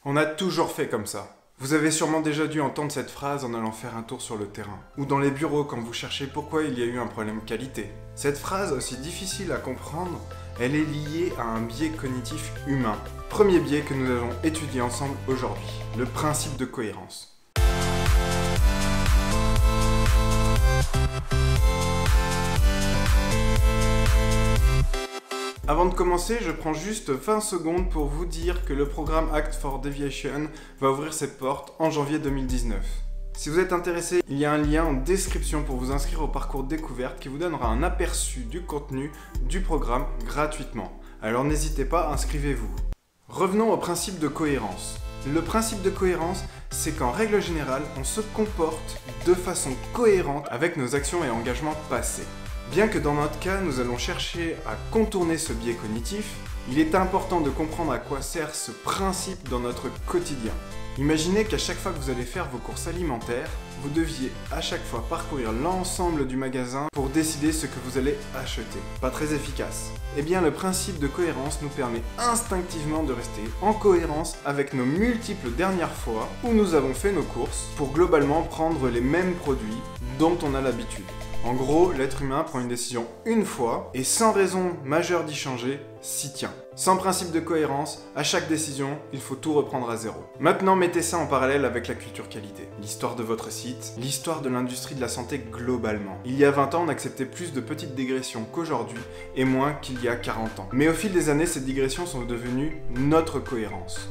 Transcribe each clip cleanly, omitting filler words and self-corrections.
On a toujours fait comme ça. Vous avez sûrement déjà dû entendre cette phrase en allant faire un tour sur le terrain, ou dans les bureaux quand vous cherchez pourquoi il y a eu un problème qualité. Cette phrase, aussi difficile à comprendre, elle est liée à un biais cognitif humain. Premier biais que nous allons étudier ensemble aujourd'hui, le principe de cohérence. Avant de commencer, je prends juste 20 secondes pour vous dire que le programme Act for Deviation va ouvrir ses portes en janvier 2019. Si vous êtes intéressé, il y a un lien en description pour vous inscrire au parcours découverte qui vous donnera un aperçu du contenu du programme gratuitement. Alors n'hésitez pas, inscrivez-vous. Revenons au principe de cohérence. Le principe de cohérence, c'est qu'en règle générale, on se comporte de façon cohérente avec nos actions et engagements passés. Bien que dans notre cas, nous allons chercher à contourner ce biais cognitif, il est important de comprendre à quoi sert ce principe dans notre quotidien. Imaginez qu'à chaque fois que vous allez faire vos courses alimentaires, vous deviez à chaque fois parcourir l'ensemble du magasin pour décider ce que vous allez acheter. Pas très efficace. Eh bien, le principe de cohérence nous permet instinctivement de rester en cohérence avec nos multiples dernières fois où nous avons fait nos courses pour globalement prendre les mêmes produits dont on a l'habitude. En gros, l'être humain prend une décision une fois et sans raison majeure d'y changer, s'y tient. Sans principe de cohérence, à chaque décision, il faut tout reprendre à zéro. Maintenant, mettez ça en parallèle avec la culture qualité. L'histoire de votre site, l'histoire de l'industrie de la santé globalement. Il y a 20 ans, on acceptait plus de petites digressions qu'aujourd'hui et moins qu'il y a 40 ans. Mais au fil des années, ces digressions sont devenues notre cohérence.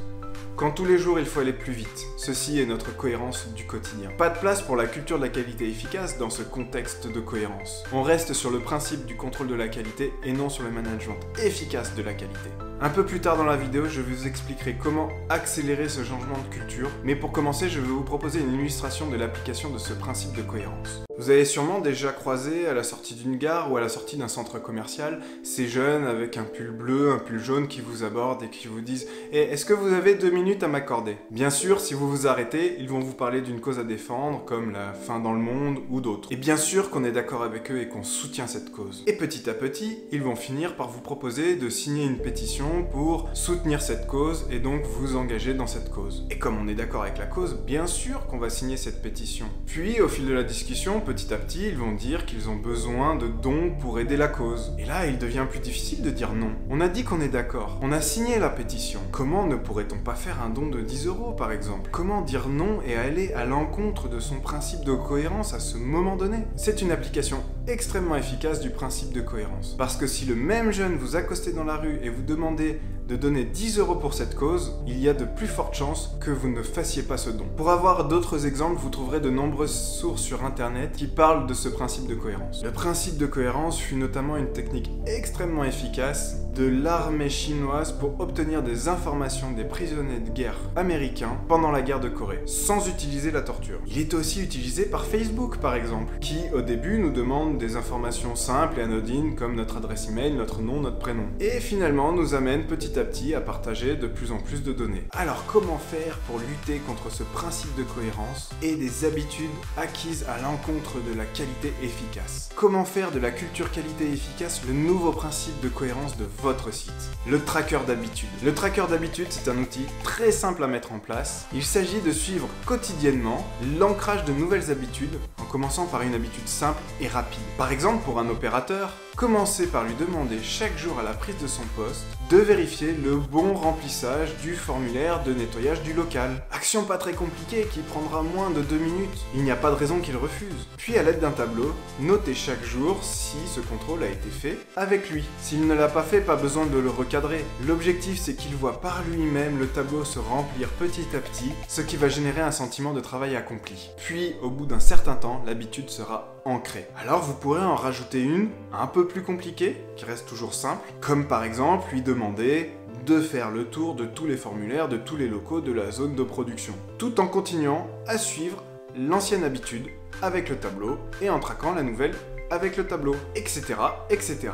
Quand tous les jours il faut aller plus vite, ceci est notre cohérence du quotidien. Pas de place pour la culture de la qualité efficace dans ce contexte de cohérence. On reste sur le principe du contrôle de la qualité et non sur le management efficace de la qualité. Un peu plus tard dans la vidéo, je vous expliquerai comment accélérer ce changement de culture, mais pour commencer, je vais vous proposer une illustration de l'application de ce principe de cohérence. Vous avez sûrement déjà croisé à la sortie d'une gare ou à la sortie d'un centre commercial ces jeunes avec un pull bleu, un pull jaune qui vous abordent et qui vous disent « Eh, est-ce que vous avez 2 minutes à m'accorder ?» Bien sûr, si vous vous arrêtez, ils vont vous parler d'une cause à défendre, comme la faim dans le monde ou d'autres. Et bien sûr qu'on est d'accord avec eux et qu'on soutient cette cause. Et petit à petit, ils vont finir par vous proposer de signer une pétition pour soutenir cette cause et donc vous engager dans cette cause. Et comme on est d'accord avec la cause, bien sûr qu'on va signer cette pétition. Puis, au fil de la discussion, petit à petit, ils vont dire qu'ils ont besoin de dons pour aider la cause. Et là, il devient plus difficile de dire non. On a dit qu'on est d'accord. On a signé la pétition. Comment ne pourrait-on pas faire un don de 10 € par exemple? Comment dire non et aller à l'encontre de son principe de cohérence à ce moment donné? C'est une application extrêmement efficace du principe de cohérence. Parce que si le même jeune vous accostez dans la rue et vous demandez de donner 10 € pour cette cause, il y a de plus fortes chances que vous ne fassiez pas ce don. Pour avoir d'autres exemples, vous trouverez de nombreuses sources sur internet qui parlent de ce principe de cohérence. Le principe de cohérence fut notamment une technique extrêmement efficace de l'armée chinoise pour obtenir des informations des prisonniers de guerre américains pendant la guerre de Corée, sans utiliser la torture. Il est aussi utilisé par Facebook par exemple, qui au début nous demande des informations simples et anodines comme notre adresse email, notre nom, notre prénom. Et finalement nous amène petit à petit à partager de plus en plus de données. Alors comment faire pour lutter contre ce principe de cohérence et des habitudes acquises à l'encontre de la qualité efficace? Comment faire de la culture qualité efficace le nouveau principe de cohérence de votre site? Le tracker d'habitude. Le tracker d'habitude, c'est un outil très simple à mettre en place. Il s'agit de suivre quotidiennement l'ancrage de nouvelles habitudes en commençant par une habitude simple et rapide. Par exemple, pour un opérateur, commencez par lui demander chaque jour à la prise de son poste de vérifier le bon remplissage du formulaire de nettoyage du local. Action pas très compliquée qui prendra moins de 2 minutes. Il n'y a pas de raison qu'il refuse. Puis à l'aide d'un tableau, notez chaque jour si ce contrôle a été fait avec lui. S'il ne l'a pas fait, pas besoin de le recadrer. L'objectif c'est qu'il voit par lui-même le tableau se remplir petit à petit, ce qui va générer un sentiment de travail accompli. Puis au bout d'un certain temps, l'habitude sera ancrée. Alors vous pourrez en rajouter une un peu plus compliquée, qui reste toujours simple, comme par exemple lui demander de faire le tour de tous les formulaires de tous les locaux de la zone de production, tout en continuant à suivre l'ancienne habitude avec le tableau et en traquant la nouvelle avec le tableau, etc., etc.,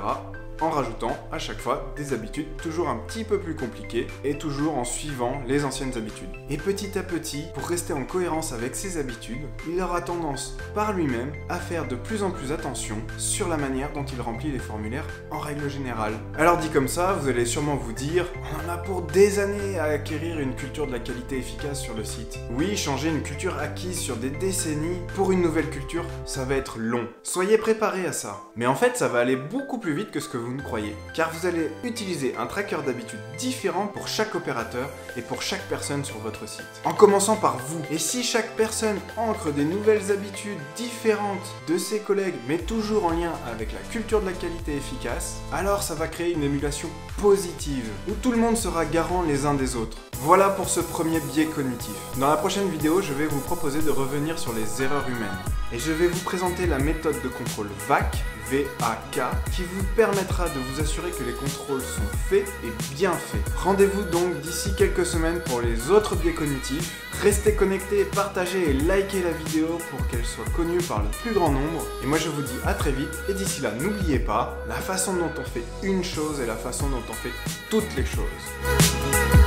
en rajoutant à chaque fois des habitudes toujours un petit peu plus compliquées et toujours en suivant les anciennes habitudes. Et petit à petit, pour rester en cohérence avec ses habitudes, il aura tendance par lui-même à faire de plus en plus attention sur la manière dont il remplit les formulaires en règle générale. Alors dit comme ça, vous allez sûrement vous dire, on en a pour des années à acquérir une culture de la qualité efficace sur le site. Oui, changer une culture acquise sur des décennies pour une nouvelle culture, ça va être long. Soyez préparés à ça. Mais en fait, ça va aller beaucoup plus vite que ce que vous ne croyez. Car vous allez utiliser un tracker d'habitude différent pour chaque opérateur et pour chaque personne sur votre site. En commençant par vous. Et si chaque personne ancre des nouvelles habitudes différentes de ses collègues, mais toujours en lien avec la culture de la qualité efficace, alors ça va créer une émulation positive, où tout le monde sera garant les uns des autres. Voilà pour ce premier biais cognitif. Dans la prochaine vidéo, je vais vous proposer de revenir sur les erreurs humaines. Et je vais vous présenter la méthode de contrôle VAK, V-A-K, qui vous permettra de vous assurer que les contrôles sont faits et bien faits. Rendez-vous donc d'ici quelques semaines pour les autres biais cognitifs. Restez connectés, partagez et likez la vidéo pour qu'elle soit connue par le plus grand nombre. Et moi je vous dis à très vite, et d'ici là, n'oubliez pas, la façon dont on fait une chose est la façon dont on fait toutes les choses.